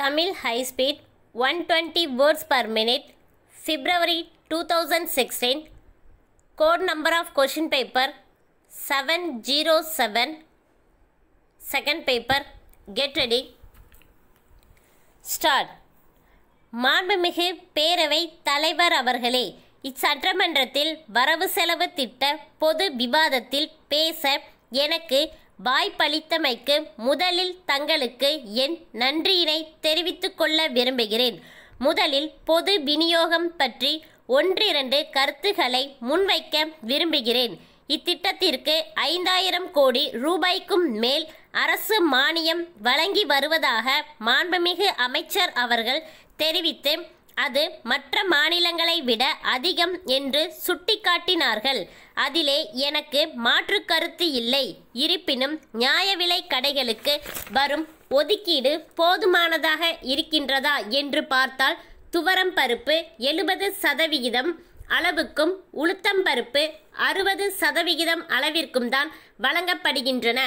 Tamil High Speed 120 words per minute, February 2016. Code number of question paper 707. Second paper. Get ready. Start. மாண்புமிகு பேரவை தலைவர் அவர்களே, இச்சட்டமன்றத்தில் வரவு செலவு திட்ட பொது விவாதத்தில் பேச எனக்கு வாய்ப்பளித்தமைக்கு முதலில் தங்களுக்கு என் நன்றியினை தெரிவித்துக் கொள்ள விரும்புகிறேன். முதலில் பொது விநியோகம் பற்றி ஒன்றிரண்டு கருத்துக்களை முன்வைக்க விரும்புகிறேன். இத்திட்டத்திற்கு 5000 கோடி ரூபாய்க்கும் மேல் அரசு மானியம் வழங்கி வருவதாக மாண்புமிகு அமைச்சர் அவர்கள் தெரிவித்து அது மற்ற மாநிலங்களை விட அதிகம் என்று சுட்டிக்காட்டினார்கள். அதிலே எனக்கு மாற்று கருத்து இல்லை. இருப்பினும் நியாய விலை கடைகளுக்கு வரும் ஒதுக்கீடு போதுமானதாக இருக்கின்றதா என்று பார்த்தால் துவரம் பருப்பு 70% அளவுக்கும் உளுத்தம் பருப்பு 60% அளவிற்கும் தான் வழங்கப்படுகின்றன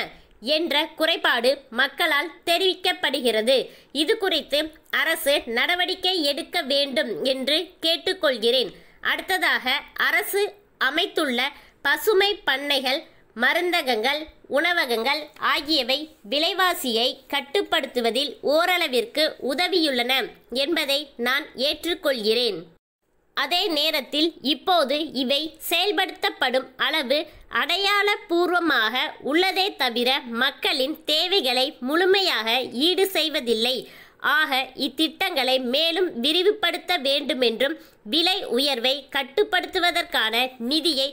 என்ற குறைபாடு மக்களால் தெரிவிக்கப்படுகிறது. இது குறித்து அரசு நடவடிக்கை எடுக்க வேண்டும் என்று கேட்டுக்கொள்கிறேன். அடுத்ததாக, அரசு அமைத்துள்ள பசுமை பண்ணைகள், மருந்தகங்கள், உணவகங்கள் ஆகியவை விலைவாசியை கட்டுப்படுத்துவதில் ஓரளவிற்கு உதவியுள்ளன என்பதை நான் ஏற்றுக்கொள்கிறேன். அதே நேரத்தில் இப்போது இவை செயல்படுத்தப்படும் அளவு அடையாளபூர்வமாக உள்ளதே தவிர மக்களின் தேவைகளை முழுமையாக ஈடு செய்வதில்லை. ஆக இத்திட்டங்களை மேலும் விரிவுபடுத்த வேண்டுமென்றும் விலை உயர்வை கட்டுப்படுத்துவதற்கான நிதியை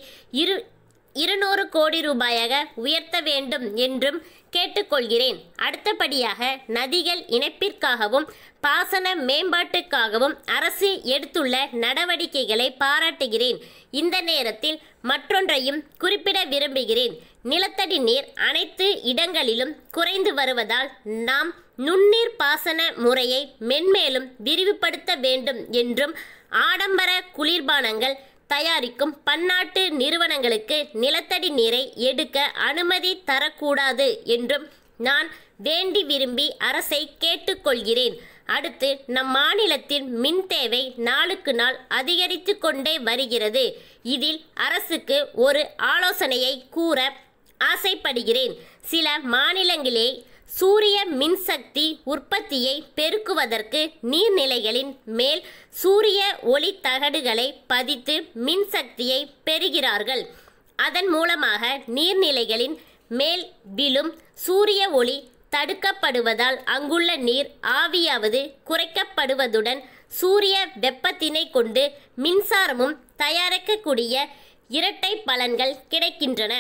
200 கோடி ரூபாயாக உயர்த்த வேண்டும் என்றும் கேட்டுக்கொள்கிறேன். அடுத்தபடியாக, நதிகள் இணைப்பிற்காகவும் பாசன மேம்பாட்டுக்காகவும் அரசு எடுத்துள்ள நடவடிக்கைகளை பாராட்டுகிறேன். இந்த நேரத்தில் மற்றொன்றையும் குறிப்பிட விரும்புகிறேன். நிலத்தடி நீர் அனைத்து இடங்களிலும் குறைந்து வருவதால் நாம் நுண்ணீர் பாசன முறையை மென்மேலும் விரிவுபடுத்த வேண்டும் என்றும் ஆடம்பர குளிர்பானங்கள் தயாரிக்கும் பன்னாட்டு நிறுவனங்களுக்கு நிலத்தடி நீரை எடுக்க அனுமதி தரக்கூடாது என்றும் நான் வேண்டி விரும்பி அரசை கேட்டுக்கொள்கிறேன். அடுத்து, நம் மாநிலத்தின் மின் தேவை நாளுக்கு நாள் அதிகரித்து கொண்டே வருகிறது. இதில் அரசுக்கு ஒரு ஆலோசனையை கூற ஆசைப்படுகிறேன். சில மாநிலங்களே சூரிய மின்சக்தி உற்பத்தியை பெருக்குவதற்கு நீர்நிலைகளின் மேல் சூரிய ஒளி தகடுகளை பதித்து மின்சக்தியை பெறுகிறார்கள். அதன் மூலமாக நீர்நிலைகளின் மேல் விழும் சூரிய ஒளி தடுக்கப்படுவதால் அங்குள்ள நீர் ஆவியாவது குறைக்கப்படுவதுடன் சூரிய வெப்பத்தினை கொண்டு மின்சாரமும் தயாரிக்கக்கூடிய இரட்டை பலன்கள் கிடைக்கின்றன.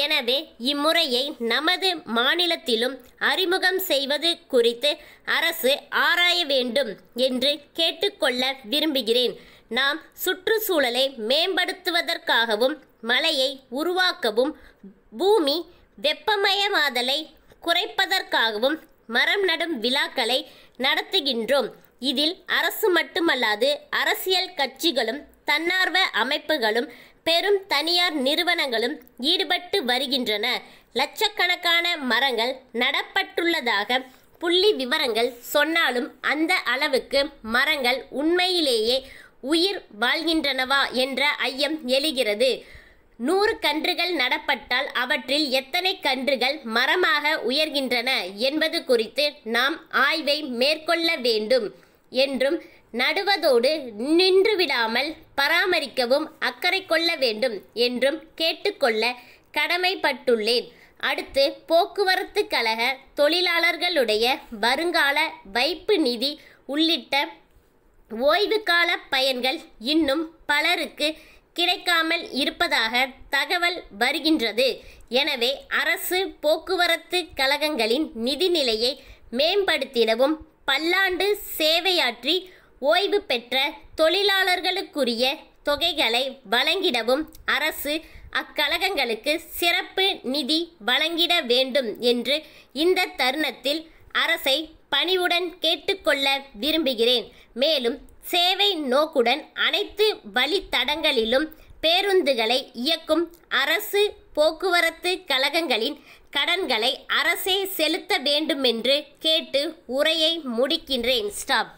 எனவே இம்முறையை நமது மாநிலத்திலும் அறிமுகம் செய்வது குறித்து அரசு ஆராய வேண்டும் என்று கேட்டுக்கொள்ள விரும்புகிறேன். நாம் சுற்றுச்சூழலை மேம்படுத்துவதற்காகவும் மழையை உருவாக்கவும் பூமி வெப்பமயமாதலை குறைப்பதற்காகவும் மரம் நடும் விழாக்களை நடத்துகின்றோம். இதில் அரசு மட்டுமல்லாது அரசியல் கட்சிகளும் தன்னார்வ அமைப்புகளும் பெரும் தனியார் நிறுவனங்களும் ஈடுபட்டு வருகின்றன. லட்சக்கணக்கான மரங்கள் நடப்பட்டுள்ளதாக புள்ளி விவரங்கள் சொன்னாலும் அந்த அளவுக்கு மரங்கள் உண்மையிலேயே உயிர் வாழ்கின்றனவா என்ற ஐயம் எழுகிறது. 100 கன்றுகள் நடப்பட்டால் அவற்றில் எத்தனை கன்றுகள் மரமாக உயர்கின்றன என்பது குறித்து நாம் ஆய்வை மேற்கொள்ள வேண்டும் என்றும் நடுவதோடு நின்றுவிடாமல் பராமரிக்கவும் அக்கறை கொள்ள வேண்டும் என்றும் கேட்டுக்கொள்ள கடமைப்பட்டுள்ளேன். அடுத்து, போக்குவரத்து கழக தொழிலாளர்களுடைய வருங்கால வைப்பு நிதி உள்ளிட்ட ஓய்வு கால பயன்கள் இன்னும் பலருக்கு கிடைக்காமல் இருப்பதாக தகவல் வருகின்றது. எனவே அரசு போக்குவரத்து கழகங்களின் நிதிநிலையை மேம்படுத்திடவும் பல்லாண்டு சேவையாற்றி ஓய்வு பெற்ற தொழிலாளர்களுக்குரிய தொகைகளை வழங்கிடவும் அரசு அக்கழகங்களுக்கு சிறப்பு நிதி வழங்கிட வேண்டும் என்று இந்த தருணத்தில் அரசை பணிவுடன் கேட்டுக்கொள்ள விரும்புகிறேன். மேலும் சேவை நோக்குடன் அனைத்து வழித்தடங்களிலும் பேருந்துகளை இயக்கும் அரசு போக்குவரத்து கழகங்களின் கடன்களை அரசே செலுத்த வேண்டுமென்று கேட்டு உரையை முடிக்கின்றேன். ஸ்டாப்.